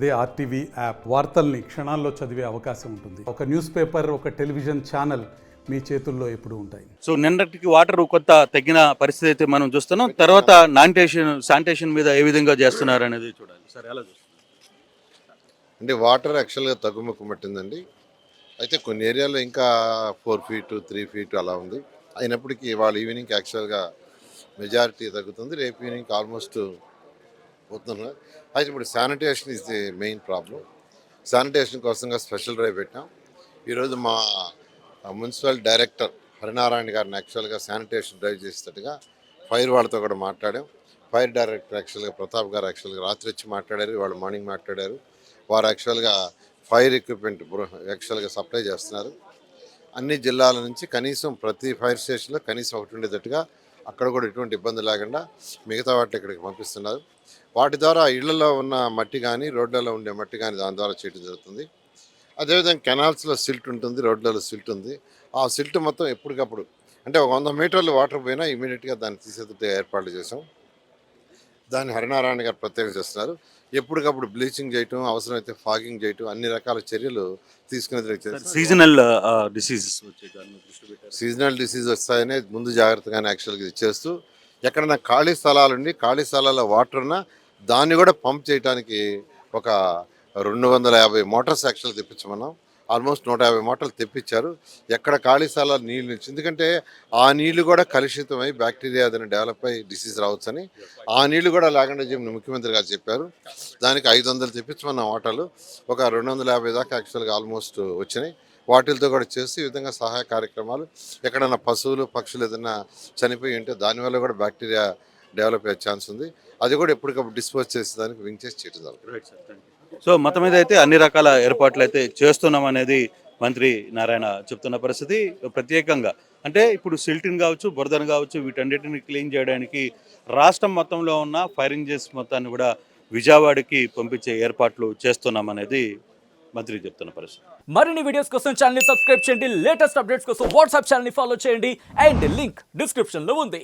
అదే RTV app వార్తల్ని క్షణాల్లో చదివే అవకాశం ఉంటుంది. ఒక న్యూస్ పేపర్, ఒక టెలివిజన్ ఛానల్ మీ చేతుల్లో ఎప్పుడూ ఉంటాయి. సో నిన్నటికి వాటర్ కొంత తగ్గిన పరిస్థితి అయితే మనం చూస్తున్నాం. తర్వాత శానిటేషన్ మీద ఏ విధంగా చేస్తున్నారు అనేది చూడాలి. సరే, ఎలా చూస్తున్నారు? అంటే వాటర్ యాక్చువల్గా తగ్గుముఖం పట్టిందండి. అయితే కొన్ని ఏరియాలో ఇంకా 4 feet 3 feet అలా ఉంది. అయినప్పటికీ వాళ్ళ ఈవినింగ్ యాక్చువల్గా మెజారిటీ తగ్గుతుంది. రేపు ఈవినింగ్ ఆల్మోస్ట్ పోతున్నారు. అయితే ఇప్పుడు sanitation is the main problem. Sanitation కోసంగా స్పెషల్ డ్రైవ్ పెట్టాం. ఈరోజు మా మున్సిపల్ డైరెక్టర్ హరినారాయణ గారిని యాక్చువల్గా శానిటేషన్ డ్రైవ్ చేసేటట్టుగా ఫైర్ వాళ్ళతో కూడా మాట్లాడాం. ఫైర్ డైరెక్టర్ యాక్చువల్గా ప్రతాప్ గారు యాక్చువల్గా రాత్రి వచ్చి మాట్లాడారు, వాళ్ళు మార్నింగ్ మాట్లాడారు. వారు యాక్చువల్గా ఫైర్ ఎక్విప్మెంట్ యాక్చువల్గా సప్లై చేస్తున్నారు. అన్ని జిల్లాల నుంచి కనీసం ప్రతి ఫైర్ స్టేషన్లో కనీసం ఒకటి ఉండేటట్టుగా అక్కడ కూడా ఎటువంటి ఇబ్బంది లేకుండా మిగతా వాటిని ఇక్కడికి పంపిస్తున్నారు. వాటి ద్వారా ఇళ్లలో ఉన్న మట్టి కానీ రోడ్లలో ఉండే మట్టి కానీ దాని ద్వారా చేయడం జరుగుతుంది. అదేవిధంగా కెనాల్స్లో సిల్ట్ ఉంటుంది, రోడ్లలో సిల్ట్ ఉంది. ఆ సిల్ట్ మొత్తం ఎప్పటికప్పుడు అంటే ఒక 100 మీటర్లు వాటర్ పోయినా ఇమీడియట్గా దాన్ని తీసేటట్టు ఏర్పాట్లు చేసాం. దాన్ని హరినారాయణ గారు ప్రత్యేకం చేస్తున్నారు. ఎప్పటికప్పుడు బ్లీచింగ్ చేయటం, అవసరమైతే ఫాగింగ్ చేయటం, అన్ని రకాల చర్యలు తీసుకునేది. సీజనల్ డిసీజెస్ సీజనల్ డిసీజ్ వస్తాయనే ముందు జాగ్రత్తగానే యాక్చువల్గా ఇది చేస్తూ ఎక్కడైనా ఖాళీ స్థలాలుండి ఖాళీ స్థలాల్లో వాటర్ ఉన్నా దాన్ని కూడా పంప్ చేయడానికి ఒక 250 మోటార్స్ యాక్చువల్గా తెప్పించమన్నాం. ఆల్మోస్ట్ 150 మోటార్లు తెప్పించారు. ఎక్కడ ఖాళీ స్థలాలు నీళ్ళు నుంచి, ఎందుకంటే ఆ నీళ్లు కూడా కలుషితమై బ్యాక్టీరియా ఏదైనా డెవలప్ అయ్యి డిసీజ్ రావచ్చని ఆ నీళ్లు కూడా లేకుండా చెప్పి ముఖ్యమంత్రి గారు చెప్పారు. దానికి 500 తెప్పించమన్న వాటర్లు ఒక 250 దాకా యాక్చువల్గా ఆల్మోస్ట్ వచ్చినాయి. వాటిలతో కూడా చేసి ఈ విధంగా సహాయ కార్యక్రమాలు ఎక్కడైనా పశువులు పక్షులు ఏదైనా చనిపోయి ఉంటే దానివల్ల కూడా బ్యాక్టీరియా డెవలప్ అయ్యే ఛాన్స్ ఉంది. అది కూడా ఎప్పటికప్పుడు డిస్పోజ్ చేసేదానికి వింగ్ చేసి చేయడం జరుగుతుంది. సో మొత్తం మీద అయితే అన్ని రకాల ఏర్పాట్లు అయితే చేస్తున్నాం అనేది మంత్రి నారాయణ చెప్తున్న పరిస్థితి. ప్రత్యేకంగా అంటే ఇప్పుడు సిల్టిన్ కావచ్చు, బురదను కావచ్చు, వీటన్నిటిని క్లీన్ చేయడానికి రాష్ట్రం మొత్తంలో ఉన్న ఫైర్ ఇంజిన్స్ మొత్తాన్ని కూడా విజయవాడకి పంపించే ఏర్పాట్లు చేస్తున్నాం అనేది మంత్రి చెప్తున్న పరిస్థితి. మరిన్ని వీడియోస్ కోసం ఛానల్ ని సబ్స్క్రైబ్ చేయండి. లేటెస్ట్ అప్డేట్స్ కోసం వాట్సాప్ ఛానల్ ని ఫాలో చేయండి. అండ్ లింక్ డిస్క్రిప్షన్ లో ఉంది.